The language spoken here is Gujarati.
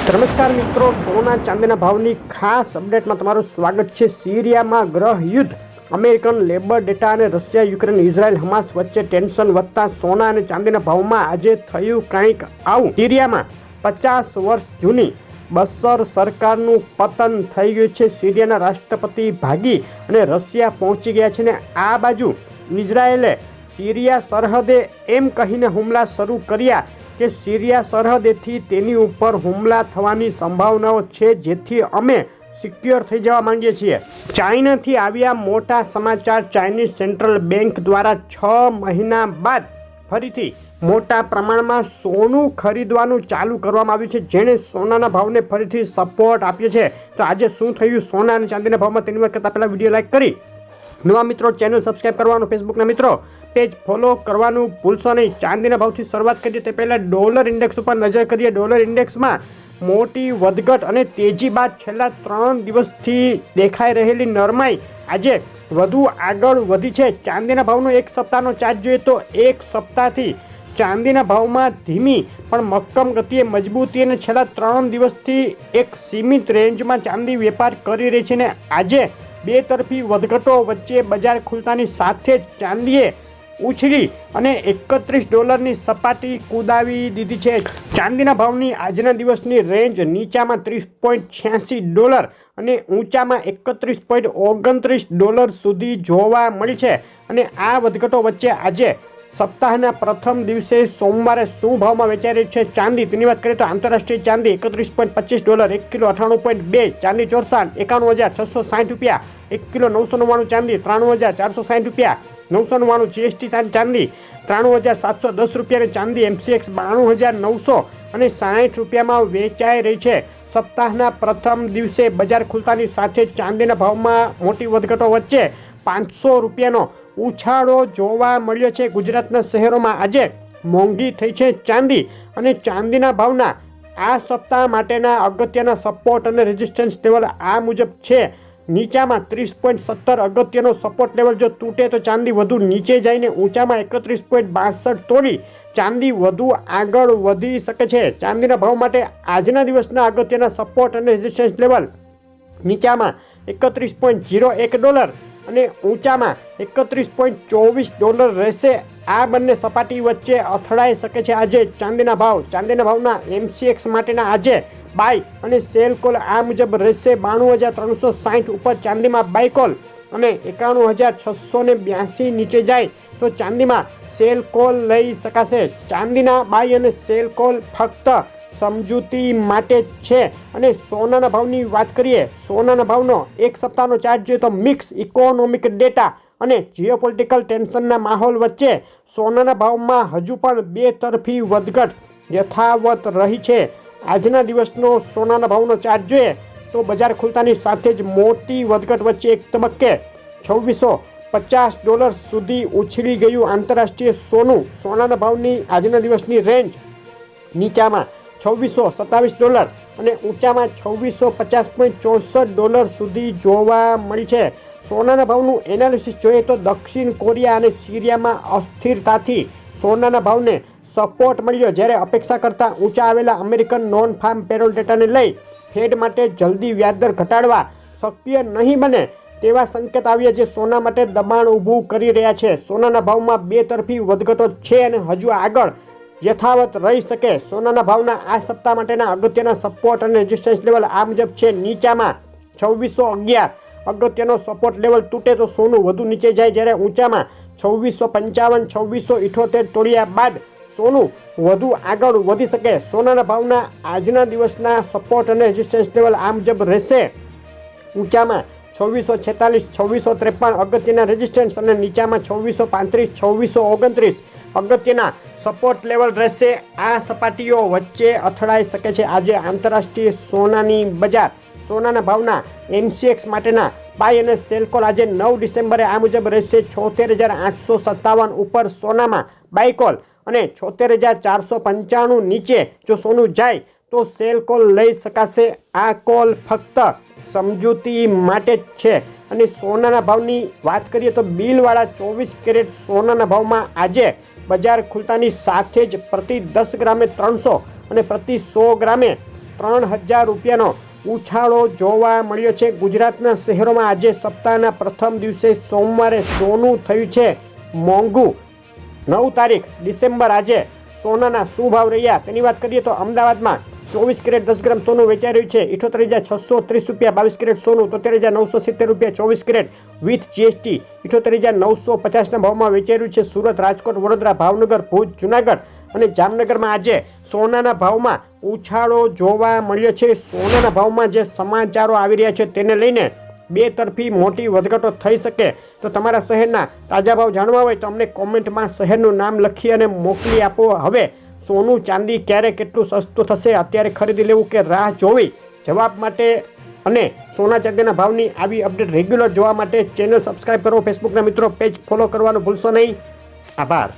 નમસ્કાર મિત્રો, સોના ચાંદીના ભાવની ખાસ અપડેટમાં તમારું સ્વાગત છે। સિરિયામાં ગ્રહ યુદ્ધ, અમેરિકન લેબર ડેટા અને રશિયા યુક્રેન ઇઝરાયલ હમાસ વચ્ચે ટેન્શન વધતા સોના અને ચાંદીના ભાવમાં આજે થયું કંઈક આવું। સિરિયામાં 50 વર્ષ જૂની બશર સરકારનું પતન થઈ ગયું છે। સિરિયાના રાષ્ટ્રપતિ ભાગી અને રશિયા પહોંચી ગયા છે ને આ બાજુ ઇઝરાયેલે સિરિયા સરહદે એમ કહીને હુમલા શરૂ કર્યા કે સિરિયા સરહદેથી તેની ઉપર હુમલા થવાની સંભાવનાઓ છે, જેથી અમે સિક્યોર થઈ જવા માંગીએ છીએ। ચાઇનાથી આવ્યા મોટા સમાચાર। ચાઇનીઝ સેન્ટ્રલ બેંક દ્વારા 6 મહિના બાદ ફરીથી મોટા પ્રમાણમાં સોનું ખરીદવાનું ચાલુ કરવામાં આવ્યું છે, જેણે સોનાના ભાવને ફરીથી સપોર્ટ આપ્યો છે। તો આજે શું થયું સોના અને ચાંદીના ભાવમાં તેની વાત કરતાં પહેલાં વિડીયો લાઇક કરી નવા મિત્રો ચેનલ સબસ્ક્રાઈબ કરવાનું, ફેસબુકના મિત્રો પેજ ફોલો કરવાનું ભૂલશો નહીં। ચાંદીના ભાવથી શરૂઆત કરીએ તે પહેલાં ડોલર ઇન્ડેક્સ ઉપર નજર કરીએ। ડોલર ઇન્ડેક્સમાં મોટી વધઘટ અને તેજી બાદ છેલ્લા 3 દિવસથી દેખાઈ રહેલી નરમાઈ આજે વધુ આગળ વધી છે। ચાંદીના ભાવનો એક સપ્તાહનો ચાર્ટ જોઈએ તો એક સપ્તાહથી ચાંદીના ભાવમાં ધીમી પણ મક્કમ ગતિએ મજબૂતી અને છેલ્લા 3 દિવસથી એક સીમિત રેન્જમાં ચાંદી વેપાર કરી રહી છે ને આજે બે તરફી વધઘટો વચ્ચે બજાર ખુલતાની સાથે જ ચાંદીએ ઉછળી અને $31ની સપાટી કૂદાવી દીધી છે। ચાંદીના ભાવની આજના દિવસની રેન્જ નીચામાં $30.86 અને ઊંચામાં $31.29 સુધી જોવા મળી છે। અને આ વધઘટો વચ્ચે આજે સપ્તાહના પ્રથમ દિવસે સોમવારે શું ભાવમાં વેચાઈ રહી છે ચાંદી તેની વાત કરીએ તો આંતરરાષ્ટ્રીય ચાંદી $31.25, 1 કિલો 98.2, ચાંદી ચોરસાન $51,660, 1 કિલો 999 ચાંદી $93,460, 999 GST ચાંદી $93,710 અને ચાંદી MCX $92,960 વેચાઈ રહી છે। સપ્તાહના પ્રથમ દિવસે બજાર ખુલતાની સાથે ચાંદીના ભાવમાં મોટી વધઘટો વચ્ચે $500નો ઉછાળો જોવા મળ્યો છે। ગુજરાતના શહેરોમાં આજે મોંઘી થઈ છે ચાંદી અને ચાંદીના ભાવના આ સપ્તાહ માટેના અગત્યના સપોર્ટ અને રેઝિસ્ટન્સ લેવલ આ મુજબ છે। નીચામાં 30.17 અગત્યનો સપોર્ટ લેવલ જો તૂટે તો ચાંદી વધુ નીચે જઈને ઊંચામાં 31.62 તોડી ચાંદી વધુ આગળ વધી શકે છે। ચાંદીના ભાવ માટે આજના દિવસના અગત્યના સપોર્ટ અને રેઝિસ્ટન્સ લેવલ નીચામાં $31.01 અને ઊંચામાં $31.24 રહેશે। આ બંને સપાટી વચ્ચે અથડાઈ શકે છે આજે ચાંદીના ભાવ। ચાંદીના ભાવના MCX માટેના આજે બાય અને સેલ કોલ આ મુજબ રહેશે। 92,360 ઉપર ચાંદીમાં બાય કોલ અને 91,682 નીચે જાય તો ચાંદીમાં સેલ કોલ લઈ શકાશે। ચાંદીના બાય અને સેલ કોલ ફક્ત સમજૂતી માટે છે। અને સોનાના ભાવની વાત કરીએ, સોનાના ભાવનો એક સપ્તાહનો ચાર્ટ જોઈએ તો મિક્સ ઇકોનોમિક ડેટા અને જીઓપોલિટિકલ ટેન્શનના માહોલ વચ્ચે સોનાના ભાવમાં હજુ પણ બે તરફી વધઘટ યથાવત રહી છે। આજના દિવસનો સોનાના ભાવનો ચાર્ટ જોઈએ તો બજાર ખુલતાની સાથે જ મોટી વધઘટ વચ્ચે એક તબક્કે $2650 સુધી ઉછળી ગયું આંતરરાષ્ટ્રીય સોનું। સોનાના ભાવની આજના દિવસની રેન્જ નીચામાં $2627 અને ઊંચામાં $2650.64 સુધી જોવા મળી છે। સોનાના ભાવનું એનાલિસિસ જોઈએ તો દક્ષિણ કોરિયા અને સિરિયામાં અસ્થિરતાથી સોનાના ભાવને સપોર્ટ મળ્યો, જ્યારે અપેક્ષા કરતાં ઊંચા આવેલા અમેરિકન નોન ફાર્મ પેરોલ ડેટાને લઈ ફેડ માટે જલ્દી વ્યાજદર ઘટાડવા શક્ય નહીં બને તેવા સંકેત આવ્યા જે સોના માટે દબાણ ઊભું કરી રહ્યા છે। સોનાના ભાવમાં બે તરફી વધઘટો છે અને હજુ આગળ યથાવત રહી શકે। સોનાના ભાવના આ સપ્તાહ માટેના અગત્યના સપોર્ટ અને રેઝિસ્ટન્સ લેવલ આ મુજબ છે। નીચામાં 2611 અગત્યનો સપોર્ટ લેવલ તૂટે તો સોનું વધુ નીચે જાય, જ્યારે ઊંચામાં 2655 2678 તોડ્યા બાદ સોનું વધુ આગળ વધી શકે। સોનાના ભાવના આજના દિવસના સપોર્ટ અને રેઝિસ્ટન્સ લેવલ આ મુજબ રહેશે। ઊંચામાં 2646 2653 અગત્યના રેઝિસ્ટન્સ અને નીચામાં 2635 2629 અગત્યના સપોર્ટ લેવલ રહેશે। આ સપાટીઓ વચ્ચે અથડાઈ શકે છે આજે આંતરરાષ્ટ્રીય સોનાની બજાર। સોનાના ભાવના MCX માટેના બાય અને સેલ કોલ આજે 9 ડિસેમ્બરે આ મુજબ રહેશે। 76,857 ઉપર સોનામાં બાય કોલ અને 76,495 નીચે જો સોનું જાય તો સેલ કોલ લઈ શકાશે। આ કોલ ફક્ત સમજૂતી માટે જ છે। અને સોનાના ભાવની વાત કરીએ તો બિલવાળા 24 કેરેટ સોનાના ભાવમાં આજે બજાર ખુલતાની સાથે જ પ્રતિ 10 ગ્રામે 300 અને પ્રતિ 100 ગ્રામે 3000 રૂપિયાનો ઉછાળો જોવા મળ્યો છે. ગુજરાતના શહેરોમાં આજે સપ્તાહના પ્રથમ દિવસે સોમવારે સોનું થયું છે મોંઘું. 9 તારીખ ડિસેમ્બર આજે સોનાના શું ભાવ રહ્યા તેની વાત કરીએ તો અમદાવાદમાં 24 કેરેટ 10 ગ્રામ સોનું વેચાઈ રહ્યું છે 78,630 રૂપિયા. 22 કેરેટ સોનું 73,970 રૂપિયા. 24 કેરેટ વિથ જીએસટી 78,950ના ભાવમાં વેચાઈ રહ્યું છે. સુરત, રાજકોટ, વડોદરા, ભાવનગર, ભુજ, જુનાગઢ અને જામનગરમાં આજે સોનાના ભાવમાં ઉછાળો જોવા મળ્યો છે. સોનાના ભાવમાં જે સમાચારો આવી રહ્યા છે તેને લઈને બે તરફી મોટી વધઘટો થઈ શકે. તો તમારા શહેરના તાજા ભાવ જાણવા હોય તો અમને કોમેન્ટમાં શહેરનું નામ લખી અને મોકલી આપો. હવે સોનું ચાંદી ક્યારે કેટલું સસ્તું થશે, અત્યારે ખરીદી લેવું કે રાહ જોવી? જવાબ માટે અને સોના ચાંદીના ભાવની આવી અપડેટ રેગ્યુલર જોવા માટે ચેનલ સબસ્ક્રાઈબ કરો. ફેસબુકના મિત્રો પેજ ફોલો કરવાનું ભૂલશો નહીં. આભાર.